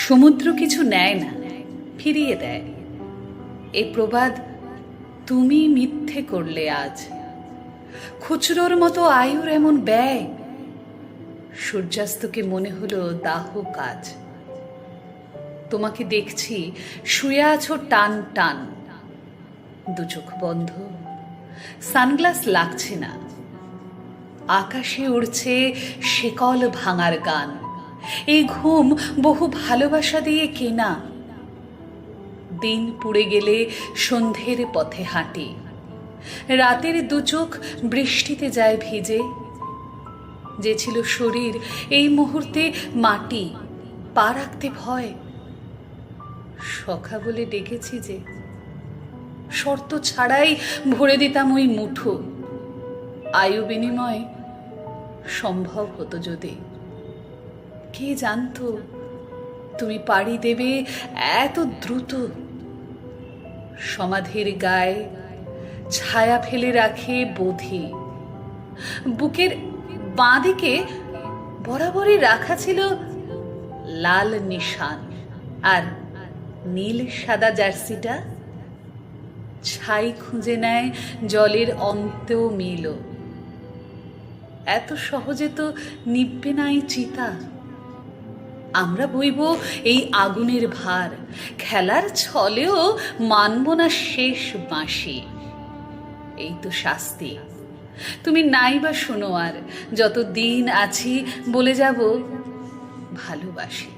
সমুদ্র কিছু নেয় না, ফিরিয়ে দেয়। এ প্রবাদ তুমি মিথ্যে করলে আজ। খুচরোর মতো আয়ুর এমন ব্যয়, সূর্যাস্তকে মনে হলো দাহ কাজ। তোমাকে দেখছি শুয়ে আছো টান টান, দু চোখ বন্ধ, সানগ্লাস লাগছে না। আকাশে উড়ছে শেকল ভাঙার গান। এই ঘুম বহু ভালোবাসা দিয়ে কেনা। দিন পুড়ে গেলে সন্ধ্যের পথে হাঁটি, রাতের দু চোখ বৃষ্টিতে যায় ভিজে। যে ছিল শরীর এই মুহূর্তে মাটি, পা রাখতে ভয়। সখা বলে ডেকেছি যে, শর্ত ছাড়াই ভরে দিতাম ওই মুঠো। আয়ু বিনিময় সম্ভব হতো যদি। কে জানতো তুমি পাড়ি দেবে এত দ্রুত। সমাধির গায়ে ছায়া ফেলে রাখে বোধি। বুকের বাঁ দিকে বরাবরই রাখা ছিল লাল নিশান, আর নীল সাদা জার্সিটা ছাই খুঁজে নেয় জলের অন্তেও মিল। এত সহজে তো নিববে না এই চিতা। আমরা বইব এই আগুনের ভার, খেলার ছলেও মানব না শেষ বাঁশি। এই তো শাস্তি, তুমি নাই বা শোনো আর। যত দিন আছি বলে যাব ভালোবাসি।